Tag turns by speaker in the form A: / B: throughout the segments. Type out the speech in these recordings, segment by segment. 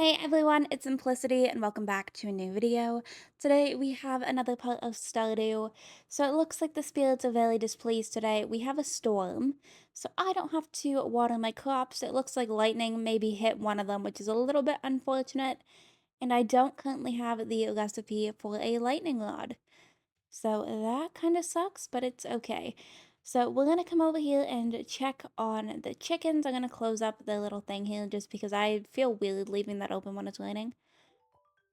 A: Hey everyone, it's Simplicity and welcome back to a new video. Today we have another part of Stardew. So it looks like the spirits are very displeased today. We have a storm, so I don't have to water my crops. It looks like lightning maybe hit one of them, which is a little bit unfortunate. And I don't currently have the recipe for a lightning rod. So that kind of sucks, but it's okay. So we're gonna come over here and check on the chickens. I'm gonna close up the little thing here just because I feel weird leaving that open when it's raining.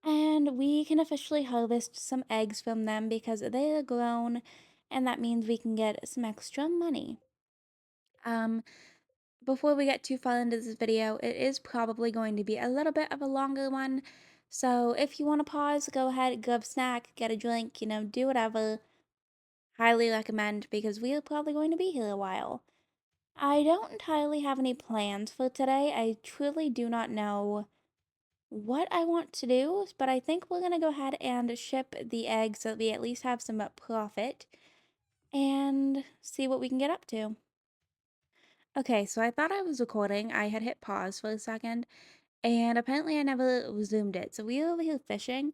A: And we can officially harvest some eggs from them because they are grown, and that means we can get some extra money. Um, Before we get too far into this video, it is probably going to be a little bit of a longer one. So if you want to pause, go ahead, grab a snack, get a drink, do whatever. Highly recommend because we are probably going to be here a while. I don't entirely have any plans for today. I truly do not know what I want to do, but I think we're going to go ahead and ship the eggs so that we at least have some profit and see what we can get up to. Okay, so I thought I was recording. I had hit pause for a second, and apparently I never resumed it. So we are over here fishing.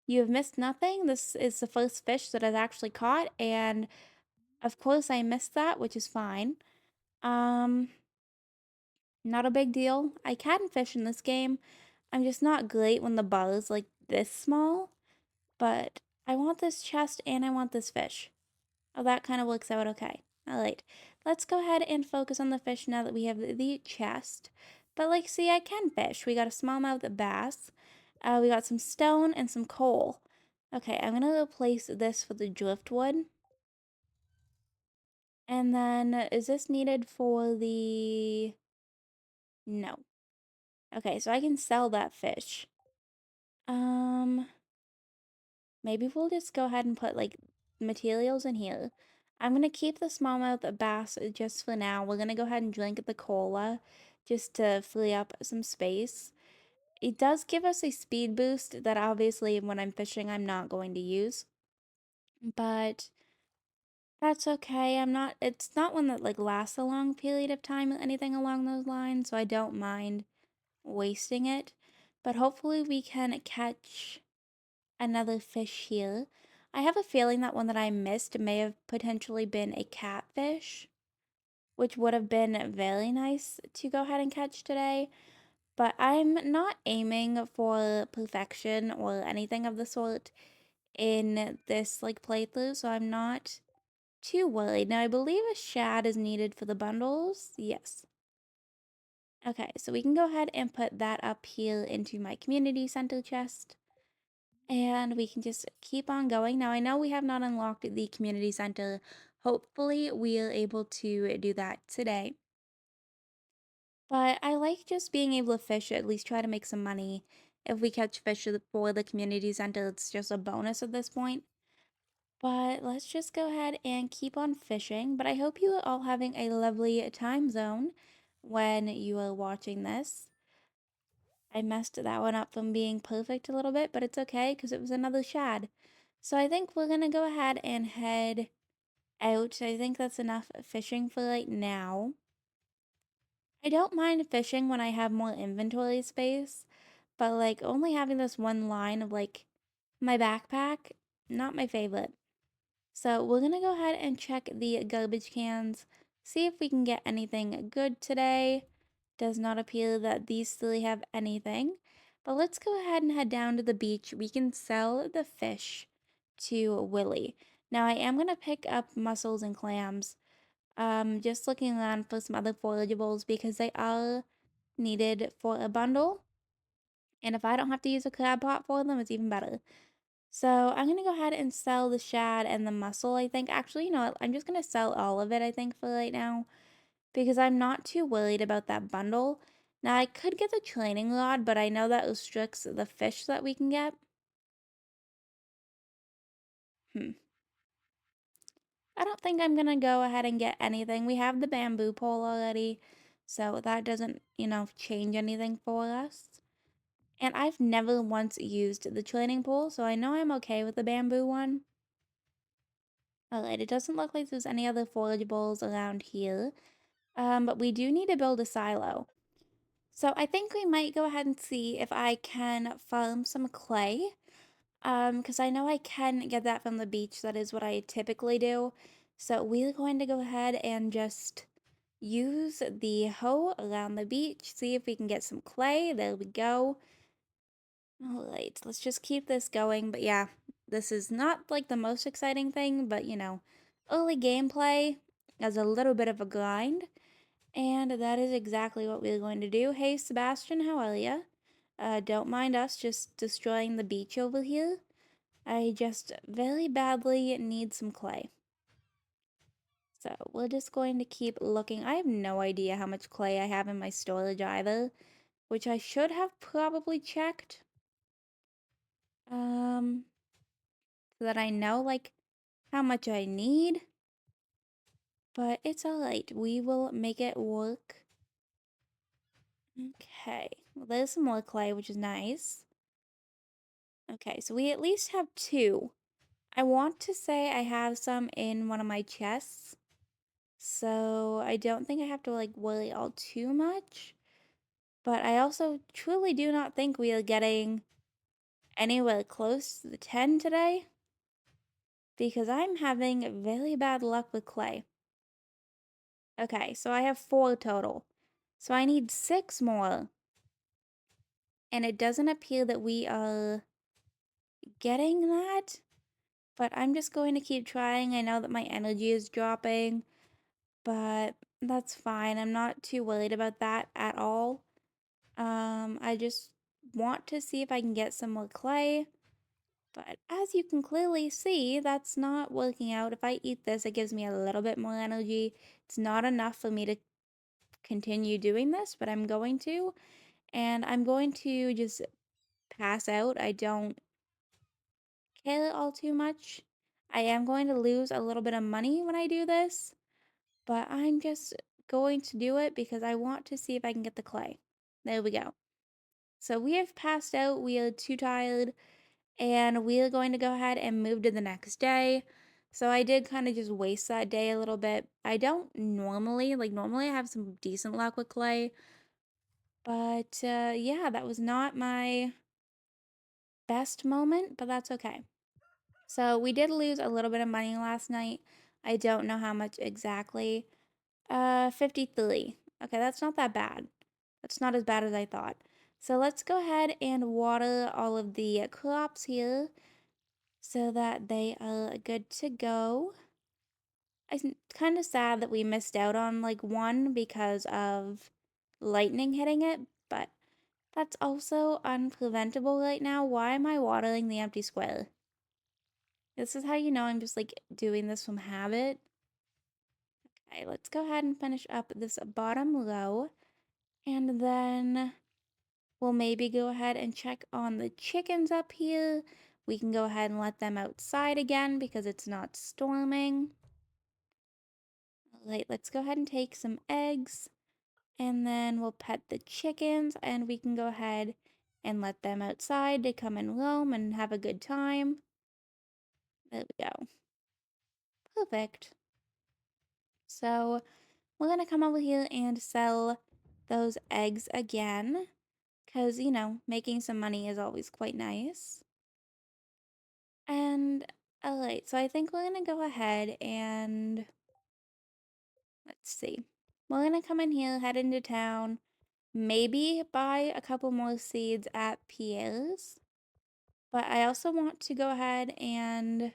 A: You have missed nothing. This is the first fish that I've actually caught, and of course I missed that, which is fine. Um, Not a big deal. I can fish in this game. I'm just not great when the bar is like this small, but I want this chest and I want this fish. Oh, that kind of works out okay. Alright, let's go ahead and focus on the fish now that we have the chest. But like, see, I can fish. We got a smallmouth bass. We got some stone and some coal. Okay, I'm gonna replace this for the driftwood. And then, is this needed for the... No. Okay, so I can sell that fish. Um, Maybe we'll just go ahead and put like materials in here. I'm gonna keep the smallmouth bass just for now. We're gonna go ahead and drink the cola just to free up some space. It does give us a speed boost that obviously when I'm fishing I'm not going to use. But that's okay. It's not one that like lasts a long period of time or anything along those lines, so I don't mind wasting it. But hopefully we can catch another fish here. I have a feeling that one that I missed may have potentially been a catfish, which would have been very nice to go ahead and catch today. But I'm not aiming for perfection or anything of the sort in this like playthrough, so I'm not too worried. Now I believe a shad is needed for the bundles. Yes. Okay, so we can go ahead and put that up here into my community center chest. And we can just keep on going. Now, I know we have not unlocked the community center. Hopefully, we are able to do that today. But I like just being able to fish, at least try to make some money. If we catch fish for the community center, it's just a bonus at this point. But let's just go ahead and keep on fishing. But I hope you are all having a lovely time zone when you are watching this. I messed that one up from being perfect a little bit, but it's okay because it was another shad. So I think we're gonna go ahead and head out. I think that's enough fishing for right now. I don't mind fishing when I have more inventory space, but like only having this one line of like my backpack, not my favorite. So we're gonna go ahead and check the garbage cans, see if we can get anything good today. Does not appear that these three have anything. But let's go ahead and head down to the beach. We can sell the fish to Willie. Now I am gonna pick up mussels and clams. Just looking around for some other forageables because they are needed for a bundle. And if I don't have to use a crab pot for them, it's even better. So I'm gonna go ahead and sell the shad and the mussel, I think. Actually, you know what? I'm just gonna sell all of it, I think, for right now. Because I'm not too worried about that bundle. Now, I could get the training rod, but I know that restricts the fish that we can get. Hmm. I don't think I'm gonna go ahead and get anything. We have the bamboo pole already, so that doesn't, change anything for us. And I've never once used the training pole, so I know I'm okay with the bamboo one. Alright, it doesn't look like there's any other forageables around here. But we do need to build a silo. So I think we might go ahead and see if I can farm some clay. Because I know I can get that from the beach. That is what I typically do. So we're going to go ahead and just use the hoe around the beach, see if we can get some clay. There we go. All right, let's just keep this going. But yeah, this is not like the most exciting thing, but early gameplay is a little bit of a grind. And that is exactly what we're going to do. Hey, Sebastian, how are you? Don't mind us just destroying the beach over here. I just very badly need some clay. So we're just going to keep looking. I have no idea how much clay I have in my storage either, which I should have probably checked. Um, so that I know like how much I need. But it's alright. We will make it work. Okay. Well, there's some more clay, which is nice. Okay, so we at least have two. I want to say I have some in one of my chests. So I don't think I have to like worry all too much. But I also truly do not think we are getting anywhere close to the 10 today. Because I'm having very bad luck with clay. Okay, so I have 4 total. So I need 6 more. And it doesn't appear that we are getting that. But I'm just going to keep trying. I know that my energy is dropping. But that's fine. I'm not too worried about that at all. I just want to see if I can get some more clay. But as you can clearly see, that's not working out. If I eat this, it gives me a little bit more energy. It's not enough for me to continue doing this, but I'm going to. And I'm going to just pass out. I don't care all too much. I am going to lose a little bit of money when I do this, but I'm just going to do it because I want to see if I can get the clay. There we go. So we have passed out. We are too tired. And we are going to go ahead and move to the next day. So I did kind of just waste that day a little bit. I don't normally, normally I have some decent luck with clay. But yeah, that was not my best moment, but that's okay. So we did lose a little bit of money last night. I don't know how much exactly. 53. Okay, that's not that bad. That's not as bad as I thought. So let's go ahead and water all of the crops here so that they are good to go. I'm kind of sad that we missed out on like one because of lightning hitting it, but that's also unpreventable right now. Why am I watering the empty square? This is how you know I'm just like doing this from habit. Okay, let's go ahead and finish up this bottom row. And then we'll maybe go ahead and check on the chickens up here. We can go ahead and let them outside again because it's not storming. Alright, let's go ahead and take some eggs. And then we'll pet the chickens and we can go ahead and let them outside to come and roam and have a good time. There we go. Perfect. So we're going to come over here and sell those eggs again. Because, making some money is always quite nice. And, alright, so I think we're going to go ahead and, let's see. We're going to come in here, head into town, maybe buy a couple more seeds at Pierre's. But I also want to go ahead and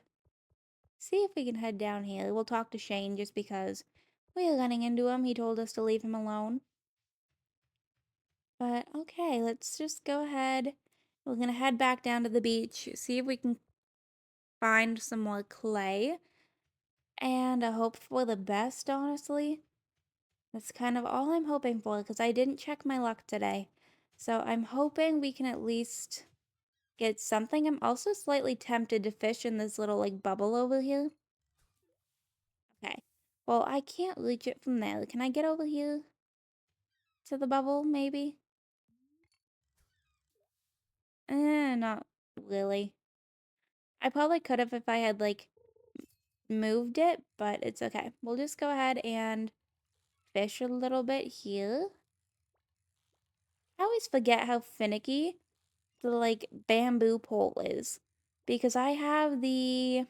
A: see if we can head down here. We'll talk to Shane just because we are running into him. He told us to leave him alone. But okay, let's just go ahead. We're going to head back down to the beach, see if we can find some more clay. And I hope for the best, honestly. That's kind of all I'm hoping for because I didn't check my luck today. So I'm hoping we can at least get something. I'm also slightly tempted to fish in this little like bubble over here. Okay. Well, I can't reach it from there. Can I get over here to the bubble, maybe? Not really. I probably could have if I had like moved it, but it's okay. We'll just go ahead and fish a little bit here. I always forget how finicky the like bamboo pole is. Because I have is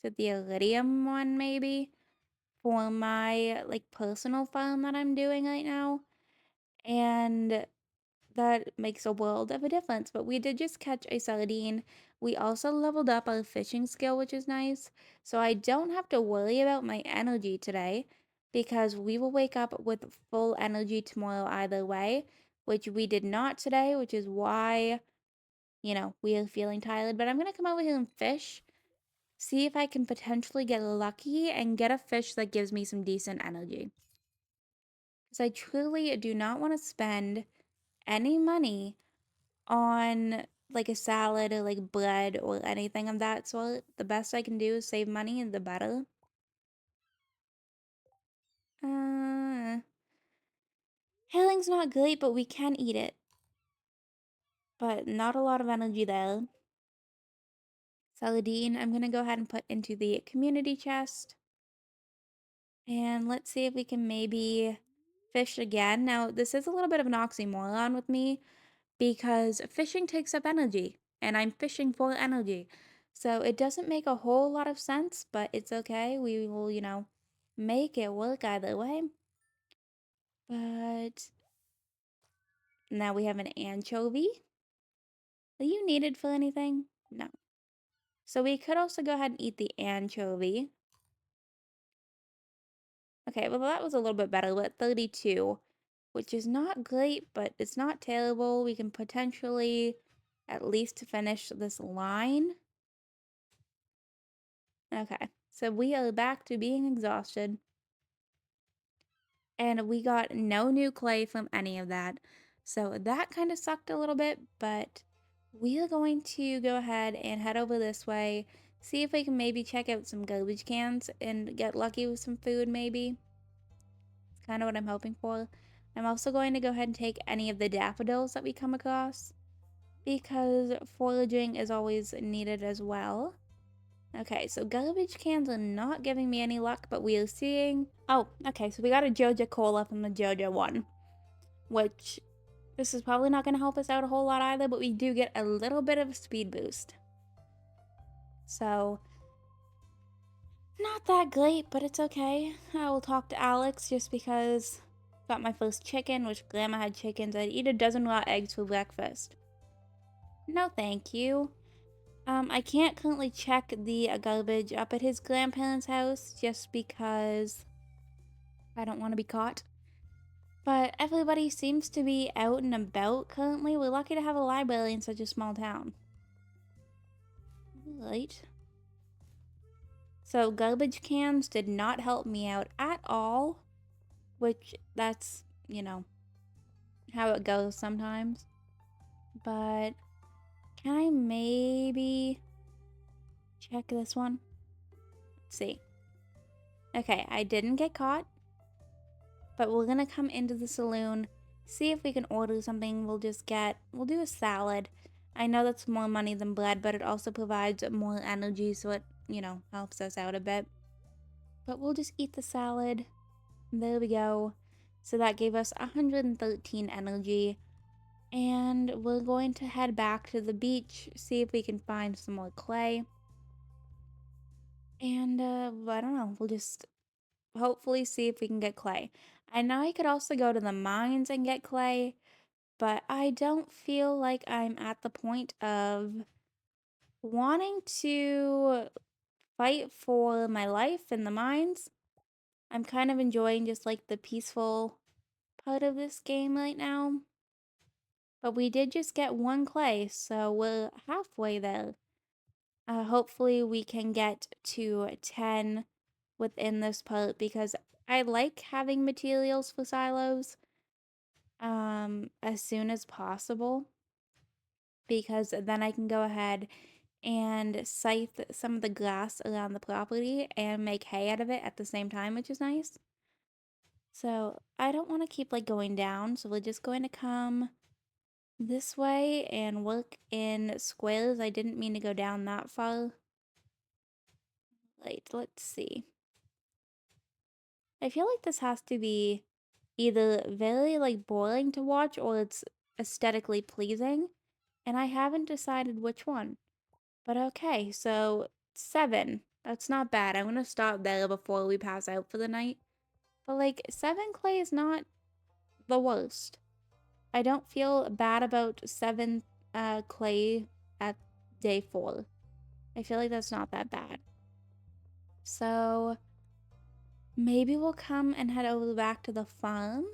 A: it the iridium one maybe? For my like personal farm that I'm doing right now. And that makes a world of a difference. But we did just catch a sardine. We also leveled up our fishing skill, which is nice. So I don't have to worry about my energy today because we will wake up with full energy tomorrow either way, which we did not today, which is why, we are feeling tired. But I'm going to come over here and fish, see if I can potentially get lucky and get a fish that gives me some decent energy. Because I truly do not want to spend any money on like a salad or like bread or anything of that sort. The best I can do is save money and the better. Uh, Healing's not great, but we can eat it. But not a lot of energy there. Saladine, I'm gonna go ahead and put into the community chest. And let's see if we can maybe fish again. Now, this is a little bit of an oxymoron with me because fishing takes up energy, and I'm fishing for energy. So it doesn't make a whole lot of sense, but it's okay. We will, make it work either way. But now we have an anchovy. Are you needed for anything? No. So we could also go ahead and eat the anchovy. Okay, well that was a little bit better. We're at 32, which is not great, but it's not terrible. We can potentially at least finish this line. Okay, so we are back to being exhausted. And we got no new clay from any of that. So that kind of sucked a little bit, but we are going to go ahead and head over this way, see if we can maybe check out some garbage cans and get lucky with some food maybe. It's kind of what I'm hoping for. I'm also going to go ahead and take any of the daffodils that we come across because foraging is always needed as well. Okay, so garbage cans are not giving me any luck, but we are seeing... Oh, okay, so we got a Joja Cola from the Joja one, which this is probably not going to help us out a whole lot either, but we do get a little bit of a speed boost. So, not that great, but it's okay. I will talk to Alex just because got my first chicken, which Grandma had chickens. I'd eat a dozen raw eggs for breakfast. No, thank you. I can't currently check the garbage up at his grandparents' house just because I don't want to be caught. But everybody seems to be out and about currently. We're lucky to have a library in such a small town. Right. So garbage cans did not help me out at all, which that's, how it goes sometimes. But can I maybe check this one? Let's see. Okay, I didn't get caught. But we're gonna come into the saloon, see if we can order something. We'll do a salad. I know that's more money than bread, but it also provides more energy, so it, helps us out a bit. But we'll just eat the salad. There we go. So that gave us 113 energy. And we're going to head back to the beach, see if we can find some more clay. And, I don't know, we'll just hopefully see if we can get clay. I know I could also go to the mines and get clay, but I don't feel like I'm at the point of wanting to fight for my life in the mines. I'm kind of enjoying just like the peaceful part of this game right now. But we did just get one clay, so we're halfway there. Hopefully we can get to 10 within this part because I like having materials for silos as soon as possible because then I can go ahead and scythe some of the grass around the property and make hay out of it at the same time, which is nice. So I don't want to keep like going down, so we're just going to come this way and work in squares. I didn't mean to go down that far. Right, let's see. I feel like this has to be either very like boring to watch or it's aesthetically pleasing, and I haven't decided which one. But okay, so 7. That's not bad. I'm gonna stop there before we pass out for the night. But like 7 clay is not the worst. I don't feel bad about 7 clay at day 4. I feel like that's not that bad. So maybe we'll come and head over back to the farm.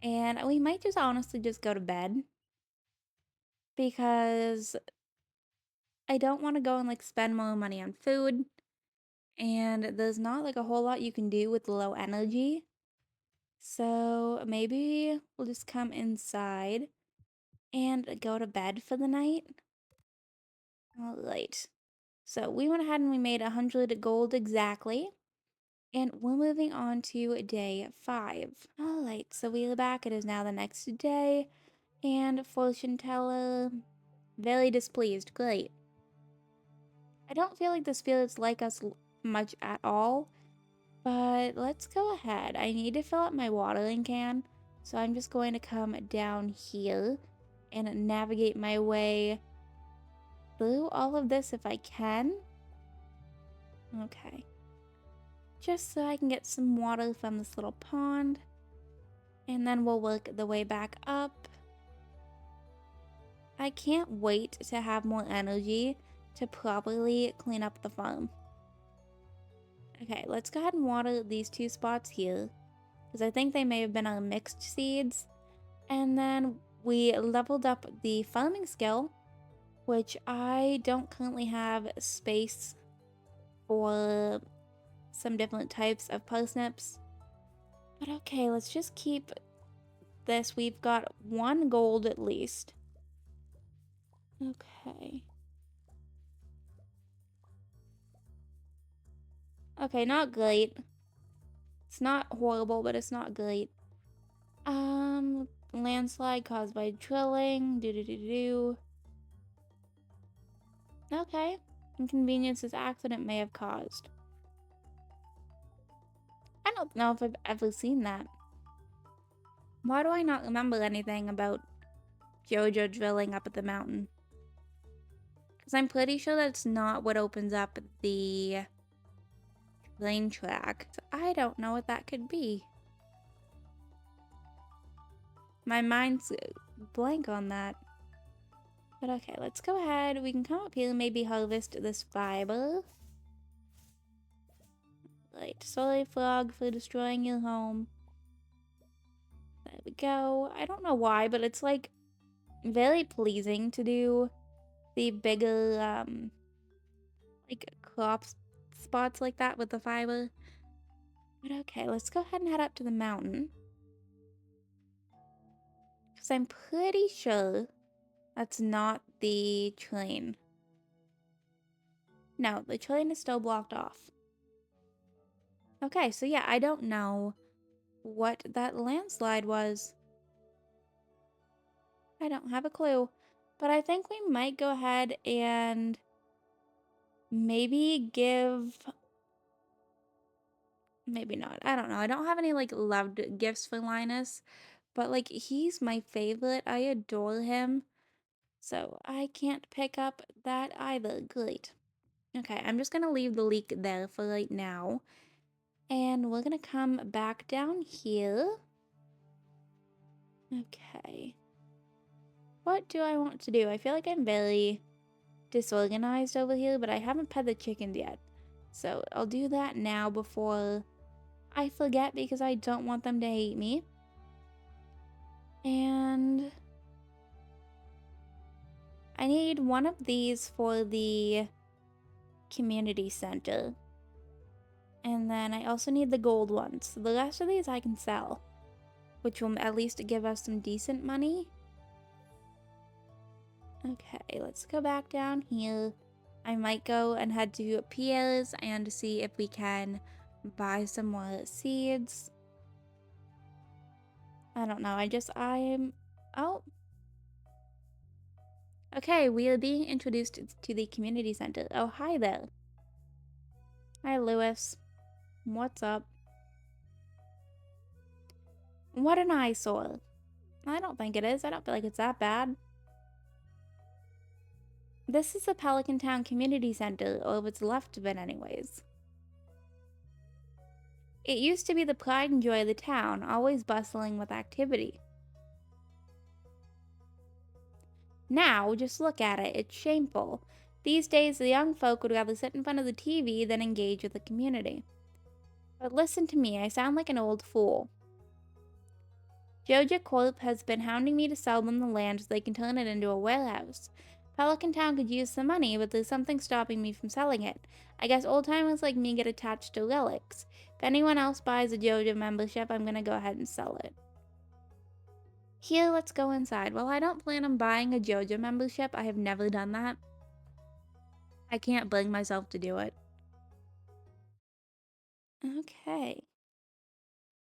A: And we might just honestly just go to bed. Because I don't want to go and like spend more money on food. And there's not like a whole lot you can do with low energy. So maybe we'll just come inside and go to bed for the night. Alright. So we went ahead and we made 100 gold exactly. And we're moving on to day 5. Alright, so we are back. It is now the next day. And fortune teller, very displeased. Great. I don't feel like this feels like us much at all. But let's go ahead. I need to fill up my watering can. So I'm just going to come down here and navigate my way through all of this if I can. Okay. Just so I can get some water from this little pond. And then we'll work the way back up. I can't wait to have more energy to properly clean up the farm. Okay, let's go ahead and water these 2 spots here. Because I think they may have been our mixed seeds. And then we leveled up the farming skill, which I don't currently have space for some different types of parsnips. But okay, let's just keep this. We've got 1 gold at least. Okay. Okay, not great. It's not horrible, but it's not great. Landslide caused by drilling. Do. Okay. Inconvenience this accident may have caused. I don't know if I've ever seen that. Why do I not remember anything about Jojo drilling up at the mountain? Because I'm pretty sure that's not what opens up the train track. So I don't know what that could be. My mind's blank on that. But okay, let's go ahead. We can come up here and maybe harvest this fiber. Right, sorry frog for destroying your home. There we go. I don't know why, but it's like very pleasing to do the bigger like crop spots like that with the fiber. But okay, let's go ahead and head up to the mountain. Because I'm pretty sure that's not the train. No, the train is still blocked off. Okay, so yeah, I don't know what that landslide was. I don't have a clue. But I think we might go ahead and maybe give... Maybe not. I don't know. I don't have any like loved gifts for Linus. But like he's my favorite. I adore him. So I can't pick up that either. Great. Okay, I'm just going to leave the leak there for right now. And we're going to come back down here. Okay. What do I want to do? I feel like I'm very disorganized over here, but I haven't pet the chickens yet. So I'll do that now before I forget because I don't want them to hate me. And I need one of these for the community center. And then I also need the gold ones. So the rest of these I can sell, which will at least give us some decent money. Okay, let's go back down here. I might go and head to Pierre's and see if we can buy some more seeds. I don't know, oh. Okay, we are being introduced to the community center. Oh, hi there. Hi, Lewis. What's up? What an eyesore. I don't think it is. I don't feel like it's that bad. This is the Pelican Town Community Center, or what's left of it anyways. It used to be the pride and joy of the town, always bustling with activity. Now, just look at it, it's shameful. These days, the young folk would rather sit in front of the TV than engage with the community. But listen to me, I sound like an old fool. Joja Corp has been hounding me to sell them the land so they can turn it into a warehouse. Pelican Town could use the money, but there's something stopping me from selling it. I guess old timers like me get attached to relics. If anyone else buys a Joja membership, I'm gonna go ahead and sell it. Here, let's go inside. Well, I don't plan on buying a Joja membership. I have never done that. I can't bring myself to do it. Okay.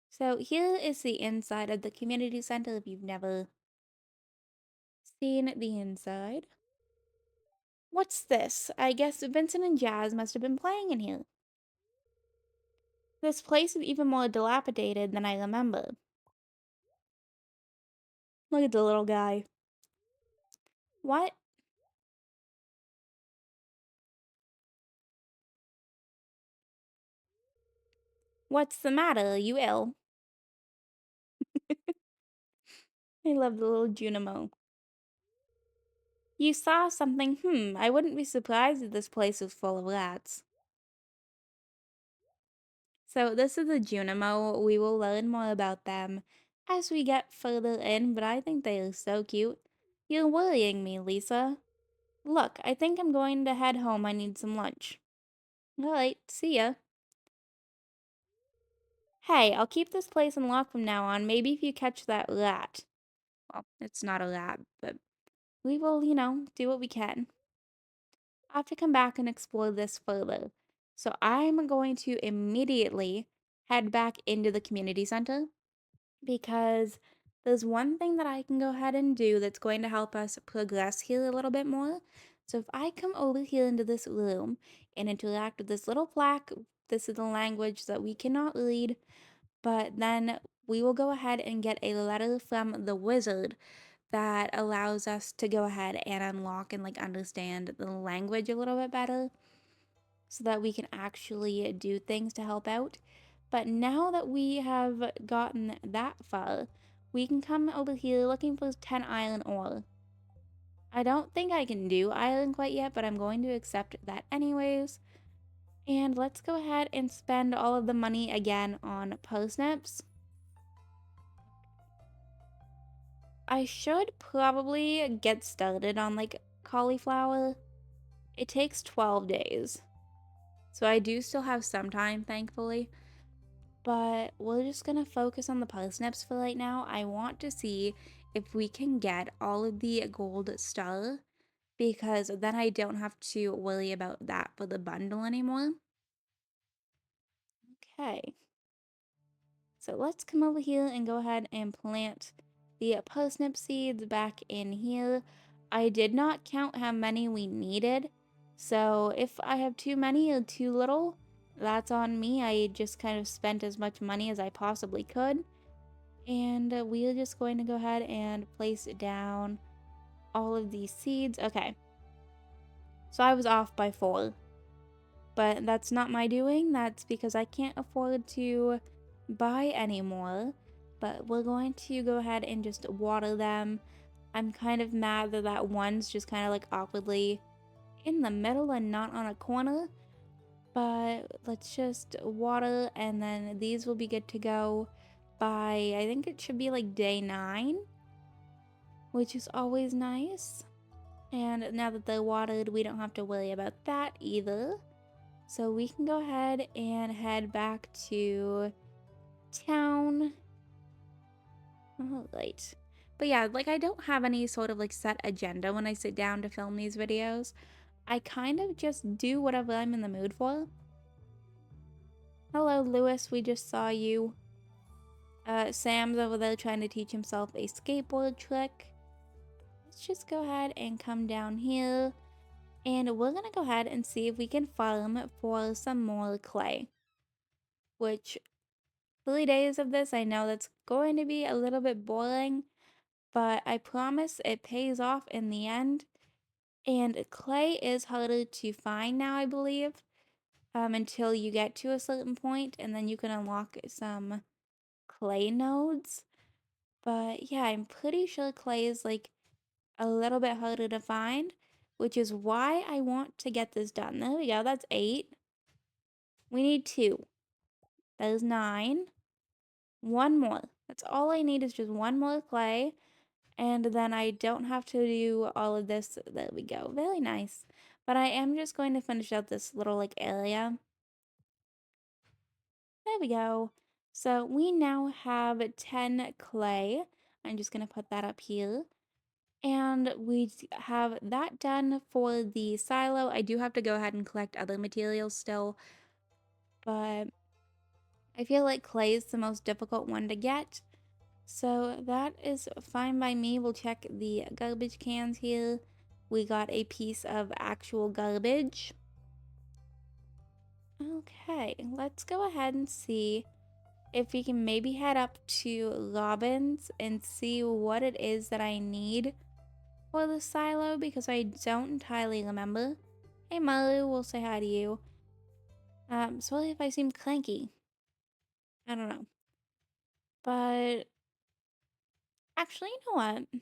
A: So here is the inside of the community center if you've never seen the inside. What's this? I guess Vincent and Jazz must have been playing in here. This place is even more dilapidated than I remember. Look at the little guy. What? What's the matter? Are you ill? I love the little Junimo. You saw something? I wouldn't be surprised if this place was full of rats. So this is the Junimo. We will learn more about them as we get further in, but I think they are so cute. You're worrying me, Lisa. Look, I think I'm going to head home. I need some lunch. Alright, see ya. Hey, I'll keep this place unlocked from now on. Maybe if you catch that rat. Well, it's not a rat, but we will, do what we can. I have to come back and explore this further. So I'm going to immediately head back into the community center because there's one thing that I can go ahead and do that's going to help us progress here a little bit more. So if I come over here into this room and interact with this little plaque, this is the language that we cannot read, but then we will go ahead and get a letter from the wizard that allows us to go ahead and unlock and understand the language a little bit better so that we can actually do things to help out. But now that we have gotten that far, we can come over here looking for 10 iron ore. I don't think I can do iron quite yet, but I'm going to accept that anyways. And let's go ahead and spend all of the money again on parsnips. I should probably get started on cauliflower. It takes 12 days. So I do still have some time, thankfully. But we're just gonna focus on the parsnips for right now. I want to see if we can get all of the gold star because then I don't have to worry about that for the bundle anymore. Okay. So let's come over here and go ahead and plant the parsnip seeds back in here. I did not count how many we needed. So if I have too many or too little, that's on me. I just kind of spent as much money as I possibly could. And we're just going to go ahead and place down all of these seeds. Okay. So I was off by 4. But that's not my doing. That's because I can't afford to buy anymore. But we're going to go ahead and just water them. I'm kind of mad that that one's just kind of awkwardly in the middle and not on a corner. But let's just water and then these will be good to go by, I think it should be day 9, which is always nice. And now that they're watered, we don't have to worry about that either. So we can go ahead and head back to town. Alright. But yeah, I don't have any sort of set agenda when I sit down to film these videos. I kind of just do whatever I'm in the mood for. Hello, Lewis, we just saw you. Sam's over there trying to teach himself a skateboard trick. Let's just go ahead and come down here. And we're gonna go ahead and see if we can farm for some more clay. Which, 3 days of this, I know that's going to be a little bit boring, but I promise it pays off in the end. And clay is harder to find now, I believe, until you get to a certain point, and then you can unlock some clay nodes. But yeah, I'm pretty sure clay is like a little bit harder to find, which is why I want to get this done. There we go, that's 8. We need 2. That is 9. One more. That's all I need is just one more clay. And then I don't have to do all of this. There we go. Very nice. But I am just going to finish out this little like area. There we go. So we now have 10 clay. I'm just going to put that up here. And we have that done for the silo. I do have to go ahead and collect other materials still. But I feel like clay is the most difficult one to get. So that is fine by me. We'll check the garbage cans here. We got a piece of actual garbage. Okay, let's go ahead and see if we can maybe head up to Robin's and see what it is that I need for the silo because I don't entirely remember. Hey Maru, we'll say hi to you. Sorry if I seem cranky. I don't know. But actually, you know what?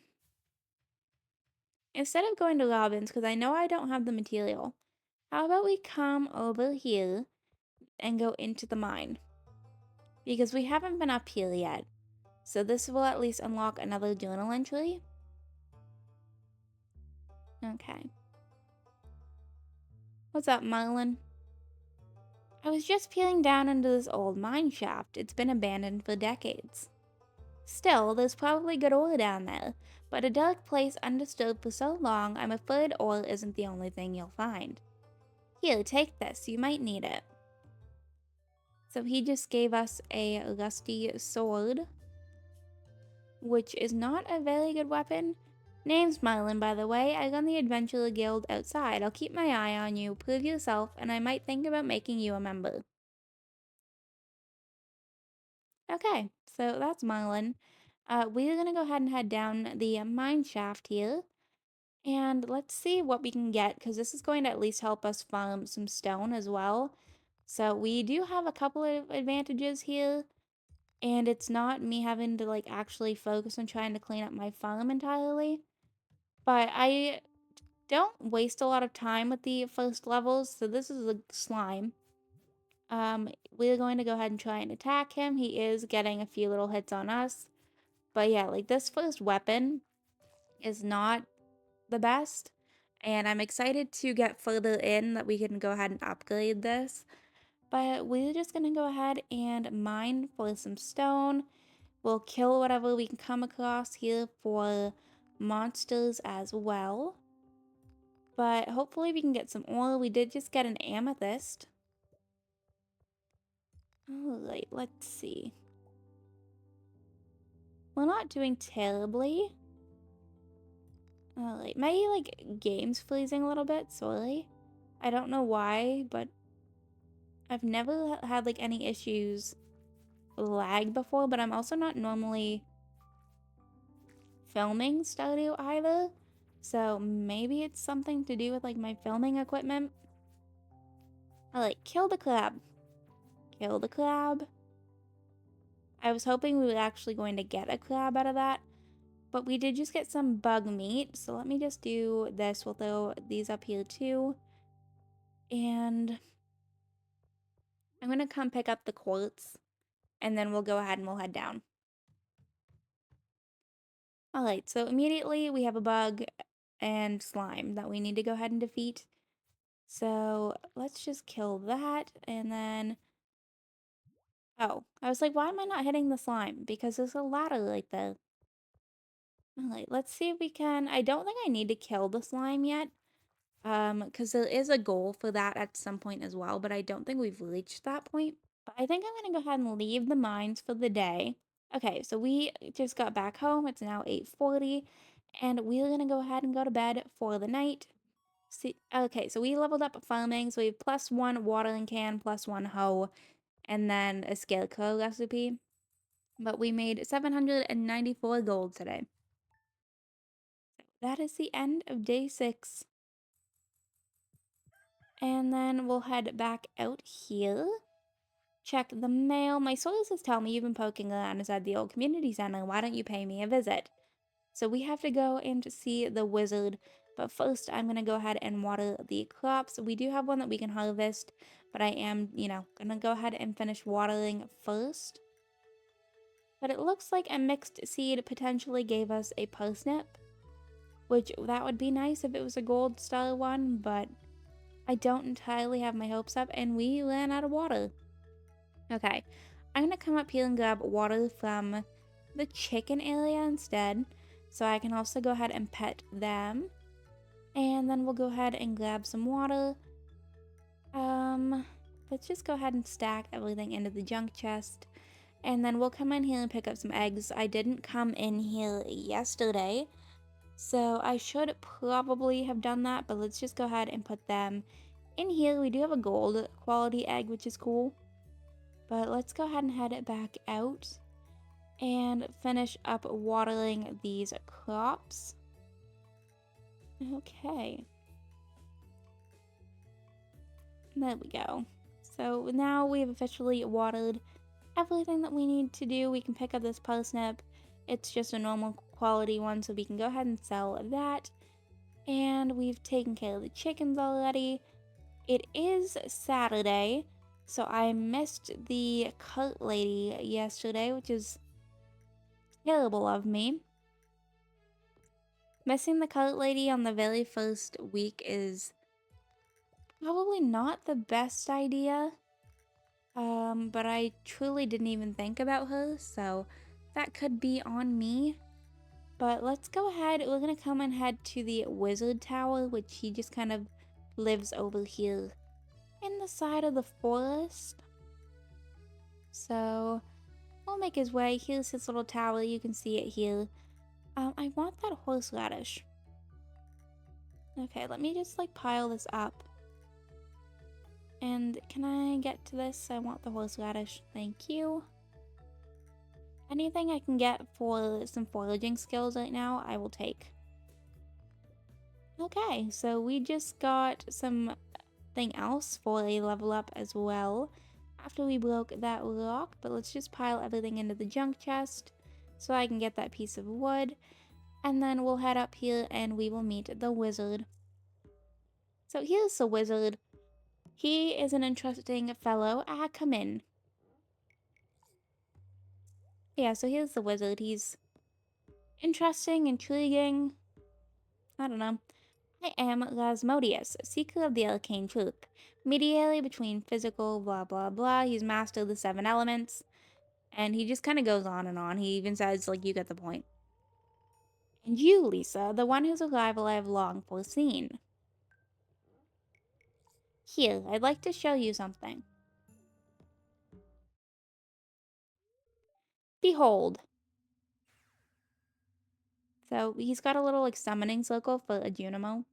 A: Instead of going to Robin's, because I know I don't have the material, how about we come over here and go into the mine? Because we haven't been up here yet. So this will at least unlock another journal entry. Okay. What's up, Marlin? I was just peering down into this old mine shaft. It's been abandoned for decades. Still, there's probably good ore down there, but a dark place undisturbed for so long, I'm afraid ore isn't the only thing you'll find. Here, take this. You might need it. So he just gave us a rusty sword, which is not a very good weapon. Name's Marlin, by the way. I run the Adventurer Guild outside. I'll keep my eye on you, prove yourself, and I might think about making you a member. Okay, so that's Marlin. We're gonna go ahead and head down the mine shaft here. And let's see what we can get, because this is going to at least help us farm some stone as well. So we do have a couple of advantages here. And it's not me having to like actually focus on trying to clean up my farm entirely. But I don't waste a lot of time with the first levels. So this is a slime. We're going to go ahead and try and attack him. He is getting a few little hits on us. But yeah, like this first weapon is not the best. And I'm excited to get further in that we can go ahead and upgrade this. But we're just going to go ahead and mine for some stone. We'll kill whatever we can come across here for monsters as well. But hopefully we can get some ore. We did just get an amethyst. Alright, let's see. We're not doing terribly. Alright, my like game's freezing a little bit, sorry. I don't know why, but I've never had like any issues with lag before, but I'm also not normally filming Stardew either. So maybe it's something to do with like my filming equipment. Alright, kill the crab. Kill the crab. I was hoping we were actually going to get a crab out of that. But we did just get some bug meat. So let me just do this. We'll throw these up here too. And I'm going to come pick up the quartz. And then we'll go ahead and we'll head down. Alright, so immediately we have a bug and slime that we need to go ahead and defeat. So let's just kill that. And then... Oh, I was like, why am I not hitting the slime? Because there's a ladder right there. Alright, let's see if we can... I don't think I need to kill the slime yet. Because there is a goal for that at some point as well, but I don't think we've reached that point. But I think I'm gonna go ahead and leave the mines for the day. Okay, so we just got back home. It's now 8:40, and we're gonna go ahead and go to bed for the night. See, okay, so we leveled up farming, so we have +1 watering can, +1 hoe, and then a scarecrow recipe. But we made 794 gold today. That is the end of day 6. And then we'll head back out here. Check the mail. My sources tell me you've been poking around inside the old community center. Why don't you pay me a visit? So we have to go and see the wizard. But first, I'm going to go ahead and water the crops. We do have one that we can harvest. But I am, going to go ahead and finish watering first. But it looks like a mixed seed potentially gave us a parsnip. Which, that would be nice if it was a gold star one. But I don't entirely have my hopes up. And we ran out of water. Okay, I'm gonna come up here and grab water from the chicken area instead, so I can also go ahead and pet them. And then we'll go ahead and grab some water. Let's just go ahead and stack everything into the junk chest. And then we'll come in here and pick up some eggs. I didn't come in here yesterday, so I should probably have done that, but let's just go ahead and put them in here. We do have a gold quality egg, which is cool. But let's go ahead and head it back out and finish up watering these crops. Okay. There we go. So now we've officially watered everything that we need to do. We can pick up this parsnip. It's just a normal quality one, so we can go ahead and sell that. And we've taken care of the chickens already. It is Saturday, so I missed the cart lady yesterday, which is terrible of me. Missing the cart lady on the very first week is probably not the best idea. But I truly didn't even think about her, so that could be on me. But let's go ahead. We're gonna come and head to the wizard tower, which he just kind of lives over here in the side of the forest. So we'll make his way. Here's his little tower. You can see it here. I want that horseradish. Okay, let me just like pile this up. And can I get to this? I want the horseradish. Thank you. Anything I can get for some foraging skills right now, I will take. Okay, so we just got something else for a level up as well after we broke that rock. But let's just pile everything into the junk chest so I can get that piece of wood. And then we'll head up here and we will meet the wizard. So here's the wizard. He is an interesting fellow. Come in. Yeah, so here's the wizard. He's interesting, intriguing. I don't know. I am Lasmodius, seeker of the arcane truth, mediator between physical blah blah blah. He's master of the 7 elements. And he just kind of goes on and on. He even says, like, you get the point. And you, Lisa, the one whose arrival I have long foreseen. Here, I'd like to show you something. Behold. So he's got a little like summoning circle for a Junimo.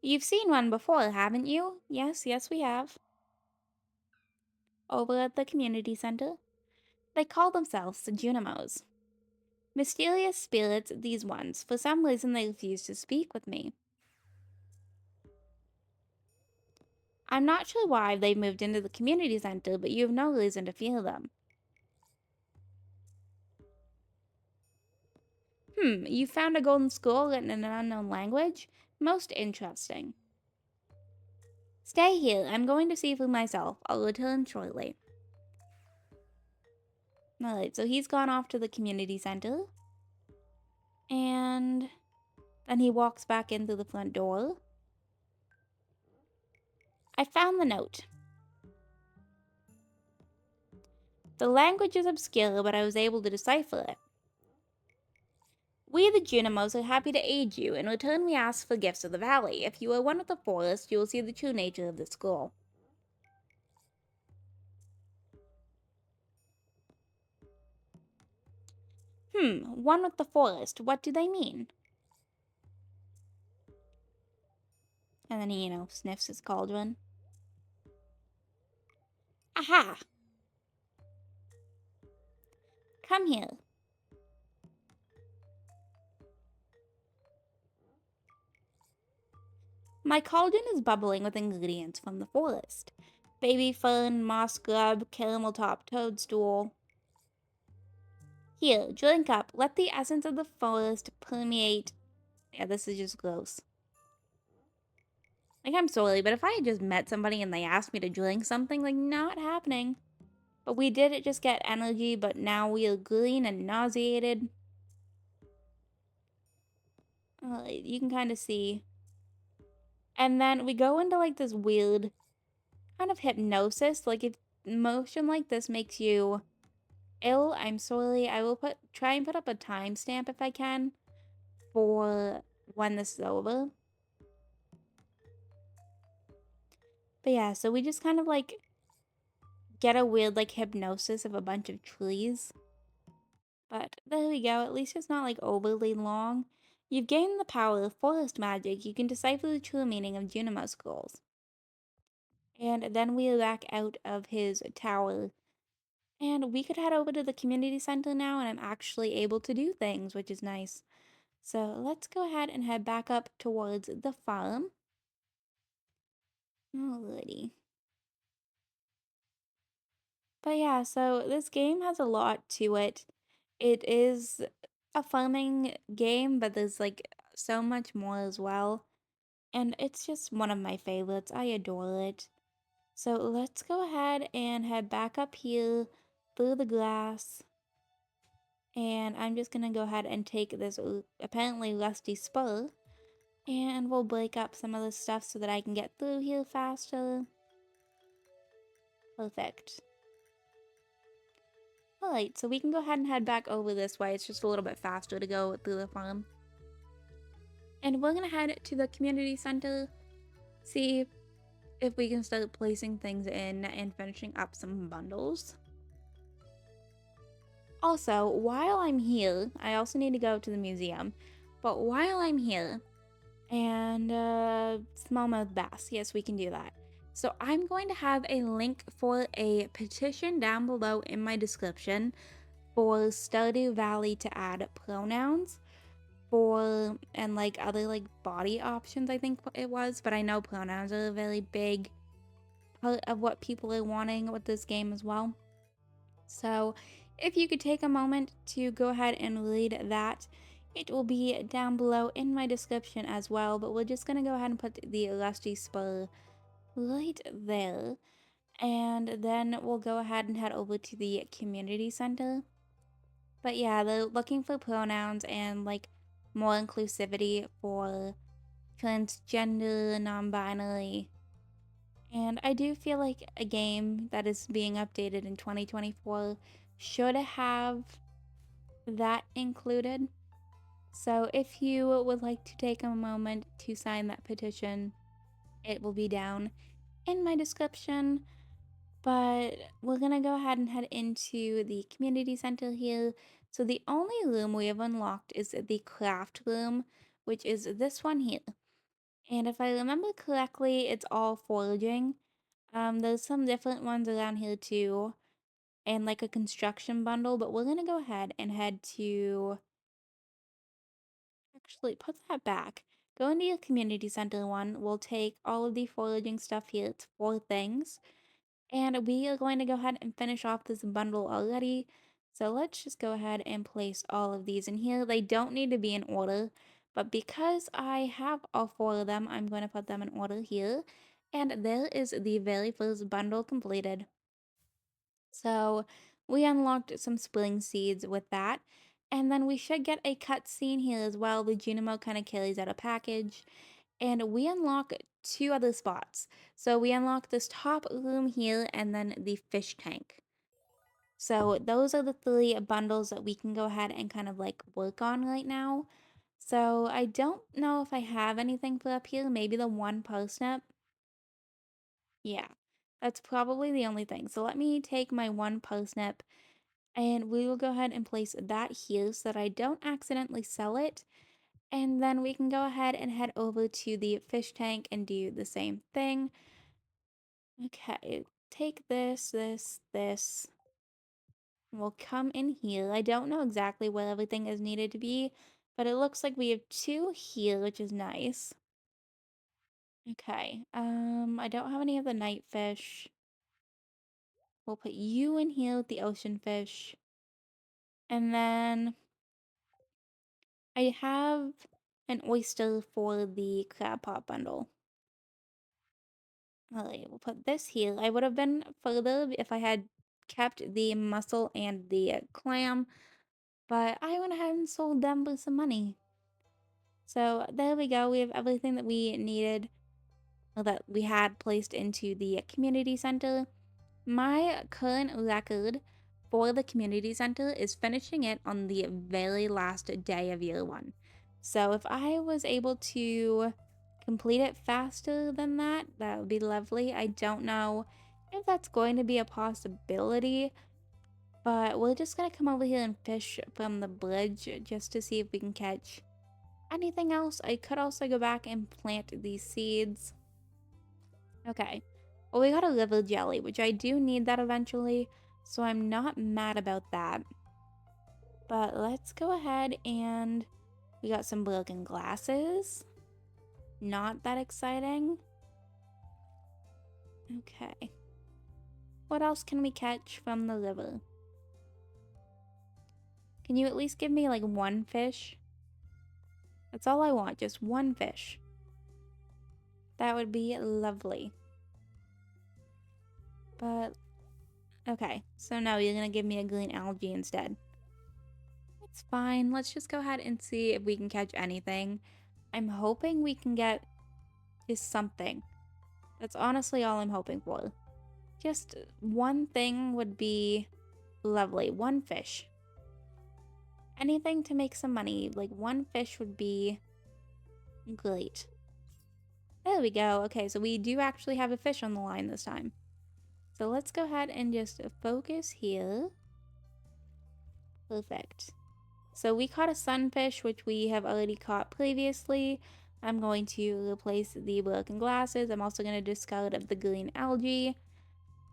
A: You've seen one before, haven't you? Yes, yes we have. Over at the community center. They call themselves the Junimos. Mysterious spirits, these ones. For some reason they refuse to speak with me. I'm not sure why they moved into the community center, but you have no reason to fear them. You found a golden scroll written in an unknown language? Most interesting. Stay here. I'm going to see for myself. I'll return shortly. Alright, so he's gone off to the community center. And then he walks back in through the front door. I found the note. The language is obscure, but I was able to decipher it. We, the Junimos, are happy to aid you. In return, we ask for gifts of the valley. If you are one with the forest, you will see the true nature of the scroll. One with the forest. What do they mean? And then he, sniffs his cauldron. Aha! Come here. My cauldron is bubbling with ingredients from the forest. Baby fern, moss grub, caramel top toadstool. Here, drink up. Let the essence of the forest permeate. Yeah, this is just gross. Like, I'm sorry, but if I had just met somebody and they asked me to drink something, like, not happening. But we did just get energy, but now we are green and nauseated. You can kind of see. And then we go into, like, this weird kind of hypnosis. Like, if motion like this makes you ill, I'm sorry. I will try and put up a timestamp if I can for when this is over. But yeah, so we just kind of like get a weird like hypnosis of a bunch of trees. But there we go. At least it's not like overly long. You've gained the power of forest magic. You can decipher the true meaning of Junimo scrolls. And then we back out of his tower. And we could head over to the community center now, and I'm actually able to do things, which is nice. So let's go ahead and head back up towards the farm. Alrighty. But yeah, so this game has a lot to it. It is a farming game, but there's like so much more as well. And it's just one of my favorites. I adore it. So let's go ahead and head back up here through the glass. And I'm just gonna go ahead and take this apparently rusty spur. And we'll break up some of the stuff so that I can get through here faster. Perfect. Alright, so we can go ahead and head back over this way. It's just a little bit faster to go through the farm. And we're gonna head to the community center, see if we can start placing things in and finishing up some bundles. Also, while I'm here, I also need to go to the museum. But while I'm here, and smallmouth bass, yes, we can do that. So I'm going to have a link for a petition down below in my description for Stardew Valley to add pronouns for and like other like body options, I think it was, but I know pronouns are a very big part of what people are wanting with this game as well. So if you could take a moment to go ahead and read that, it will be down below in my description as well, but we're just going to go ahead and put the Lusty Spur right there. And then we'll go ahead and head over to the community center. But yeah, they're looking for pronouns and like more inclusivity for transgender, non-binary. And I do feel like a game that is being updated in 2024 should have that included. So if you would like to take a moment to sign that petition, it will be down in my description. But we're gonna go ahead and head into the community center here. So the only room we have unlocked is the craft room, which is this one here. And if I remember correctly, it's all foraging. There's some different ones around here too, and like a construction bundle, but we're gonna go ahead and head to, actually put that back. Go into your community center one. We'll take all of the foraging stuff here. It's 4 things. And we are going to go ahead and finish off this bundle already. So let's just go ahead and place all of these in here. They don't need to be in order, but because I have all 4 of them, I'm going to put them in order here. And there is the very first bundle completed. So we unlocked some spring seeds with that. And then we should get a cutscene here as well. The Junimo kind of carries out a package. And we unlock 2 other spots. So we unlock this top room here and then the fish tank. So those are the 3 bundles that we can go ahead and kind of like work on right now. So I don't know if I have anything for up here. Maybe the 1 parsnip. Yeah, that's probably the only thing. So let me take my 1 parsnip and we will go ahead and place that here so that I don't accidentally sell it. And then we can go ahead and head over to the fish tank and do the same thing. Okay, take this. We'll come in here. I don't know exactly where everything is needed to be, but it looks like we have two here, which is nice. Okay, I don't have any of the night fish. We'll put you in here with the ocean fish. And then I have an oyster for the crab pot bundle. Alright, we'll put this here. I would have been further if I had kept the mussel and the clam, but I went ahead and sold them for some money. So there we go. We have everything that we needed, or that we had placed into the community center. My current record for the community center is finishing it on the very last day of year one. So if I was able to complete it faster than that, that would be lovely. I don't know if that's going to be a possibility, but we're just gonna come over here and fish from the bridge just to see if we can catch anything else. I could also go back and plant these seeds. Okay. Well, we got a liver jelly, which I do need that eventually, so I'm not mad about that. But let's go ahead and we got some broken glasses. Not that exciting. Okay. What else can we catch from the liver? Can you at least give me like one fish? That's all I want, just one fish. That would be lovely. But, okay. So no, you're gonna give me a green algae instead. It's fine. Let's just go ahead and see if we can catch anything. I'm hoping we can get just something. That's honestly all I'm hoping for. Just one thing would be lovely. One fish. Anything to make some money. Like one fish would be great. There we go. Okay, so we do actually have a fish on the line this time. So let's go ahead and just focus here. Perfect. So we caught a sunfish, which we have already caught previously. I'm going to replace the broken glasses. I'm also going to discard the green algae.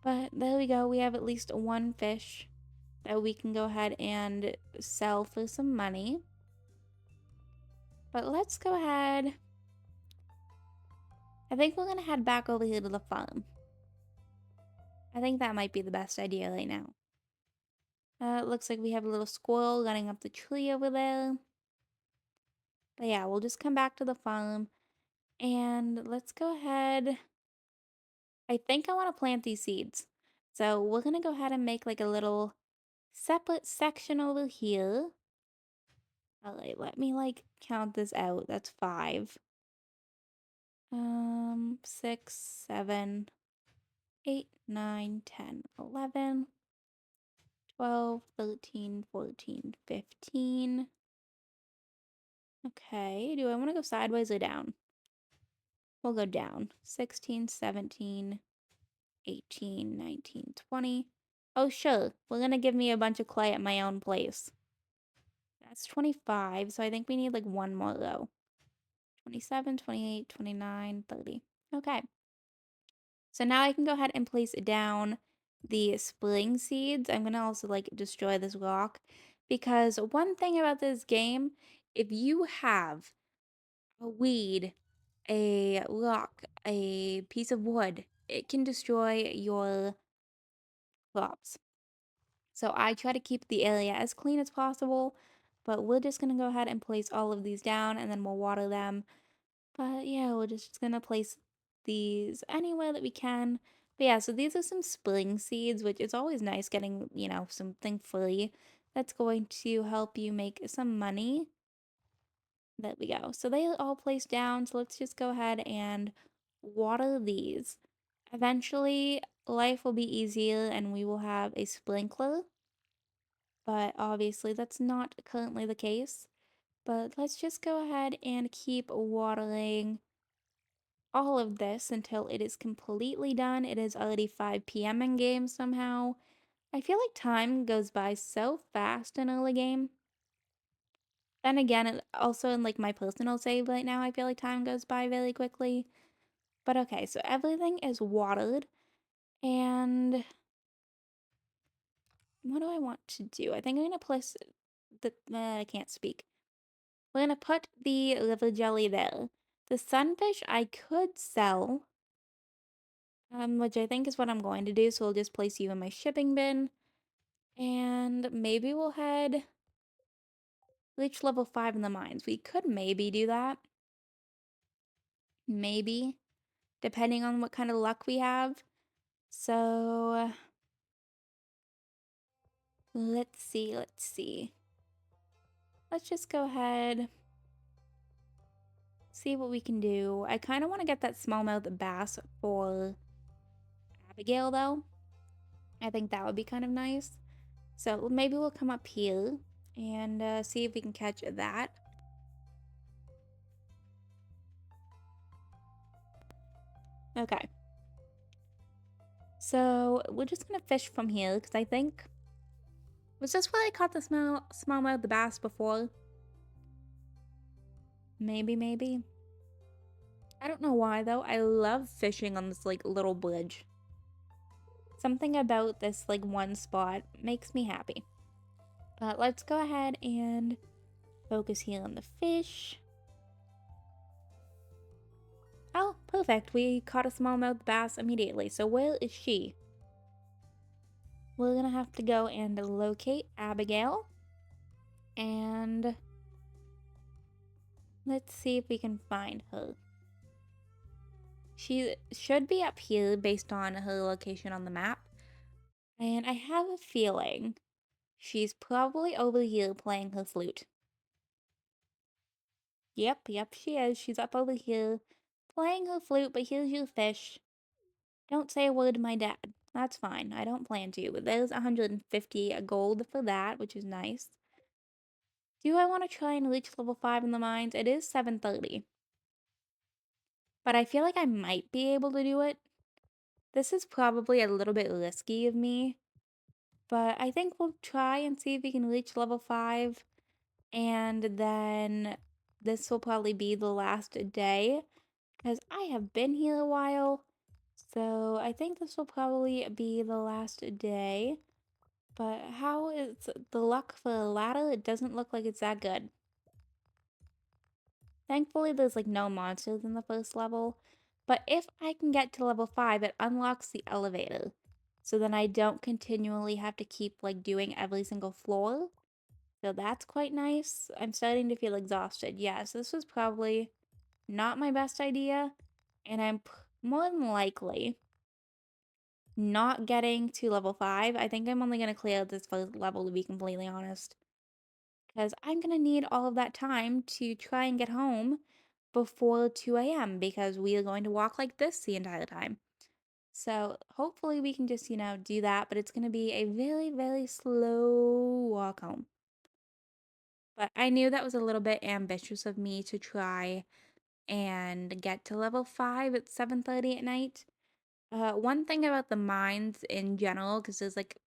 A: But there we go. We have at least one fish that we can go ahead and sell for some money. But let's go ahead. I think we're going to head back over here to the farm. I think that might be the best idea right now. It looks like we have a little squirrel running up the tree over there. But yeah, we'll just come back to the farm. And let's go ahead. I think I want to plant these seeds. So we're going to go ahead and make like a little separate section over here. All right, let me like count this out. That's 5. 6, 7, 8, 9, 10, 11, 12, 13, 14, 15. Okay, do I want to go sideways or down? We'll go down. 16, 17, 18, 19, 20. Oh, sure. We're gonna give me a bunch of clay at my own place. That's 25, so I think we need like one more row. 27, 28, 29, 30. Okay. So now I can go ahead and place down the spring seeds. I'm gonna also like destroy this rock because one thing about this game, if you have a weed, a rock, a piece of wood, it can destroy your crops. So I try to keep the area as clean as possible, but we're just gonna go ahead and place all of these down and then we'll water them. But yeah, we're just gonna place these anywhere that we can. But yeah, so these are some spring seeds, which is always nice getting, something free that's going to help you make some money. There we go. So they are all placed down. So let's just go ahead and water these. Eventually, life will be easier and we will have a sprinkler. But obviously, that's not currently the case. But let's just go ahead and keep watering all of this until it is completely done. It is already 5 p.m. in game somehow. I feel like time goes by so fast in early game. Then again, also in like my personal save right now, I feel like time goes by really quickly. But okay, so everything is watered. And what do I want to do? I think I'm gonna place I can't speak. We're gonna put the liver jelly there. The sunfish I could sell, which I think is what I'm going to do. So I'll just place you in my shipping bin. And maybe we'll head reach level 5 in the mines. We could maybe do that. Maybe. Depending on what kind of luck we have. So let's see, let's see. Let's just go ahead, see what we can do. I kind of want to get that smallmouth bass for Abigail though. I think that would be kind of nice. So maybe we'll come up here and see if we can catch that. Okay. So we're just gonna fish from here because I think, was this where I caught the smallmouth bass before? Maybe, maybe. I don't know why though. I love fishing on this like little bridge. Something about this like one spot makes me happy. But let's go ahead and focus here on the fish. Oh, perfect. We caught a smallmouth bass immediately. So where is she? We're gonna have to go and locate Abigail. And let's see if we can find her. She should be up here based on her location on the map. And I have a feeling she's probably over here playing her flute. Yep, she is. She's up over here playing her flute, but here's your fish. Don't say a word to my dad. That's fine. I don't plan to, but there's 150 gold for that, which is nice. Do I want to try and reach level 5 in the mines? It is 7:30. But I feel like I might be able to do it. This is probably a little bit risky of me, but I think we'll try and see if we can reach level 5. And then this will probably be the last day because I have been here a while. So I think this will probably be the last day. But how is the luck for a ladder? It doesn't look like it's that good. Thankfully, there's like no monsters in the first level. But if I can get to level 5, it unlocks the elevator. So then I don't continually have to keep like doing every single floor. So that's quite nice. I'm starting to feel exhausted. Yes, this was probably not my best idea. And I'm more than likely not getting to level 5. I think I'm only going to clear this first level to be completely honest. Because I'm going to need all of that time to try and get home before 2 a.m. because we are going to walk like this the entire time. So hopefully we can just, do that, but it's going to be a very, very slow walk home. But I knew that was a little bit ambitious of me to try and get to level 5 at 7:30 at night. One thing about the mines in general, because there's like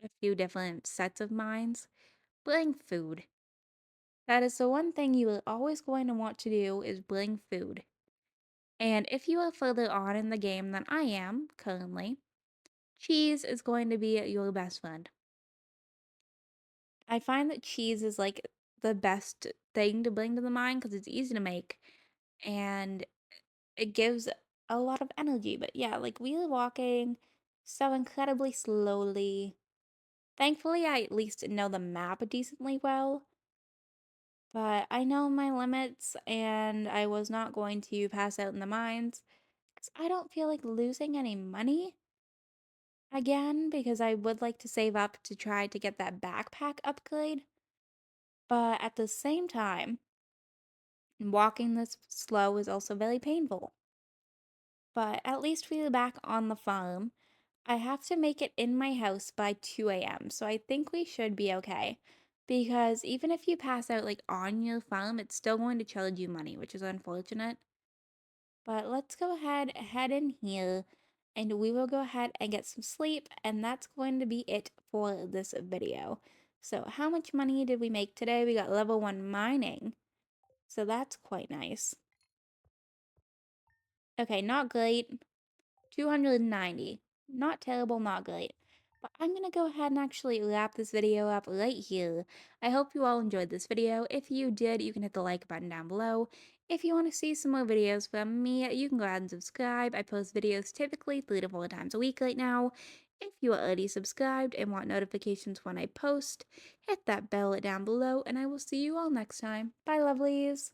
A: a few different sets of mines, bring food. That is the one thing you are always going to want to do is bring food. And if you are further on in the game than I am currently, cheese is going to be your best friend. I find that cheese is like the best thing to bring to the mine because it's easy to make and it gives a lot of energy. But yeah, like we were walking so incredibly slowly. Thankfully, I at least know the map decently well. But I know my limits and I was not going to pass out in the mines because I don't feel like losing any money again because I would like to save up to try to get that backpack upgrade. But at the same time, walking this slow is also very painful. But at least we are back on the farm. I have to make it in my house by 2 a.m., so I think we should be okay. Because even if you pass out like on your farm, it's still going to charge you money, which is unfortunate. But let's go ahead, head in here, and we will go ahead and get some sleep, and that's going to be it for this video. So how much money did we make today? We got level 1 mining. So that's quite nice. Okay, not great. 290. Not terrible, not great. But I'm gonna go ahead and actually wrap this video up right here. I hope you all enjoyed this video. If you did, you can hit the like button down below. If you want to see some more videos from me, you can go ahead and subscribe. I post videos typically 3 to 4 times a week right now. If you are already subscribed and want notifications when I post, hit that bell down below, and I will see you all next time. Bye, lovelies!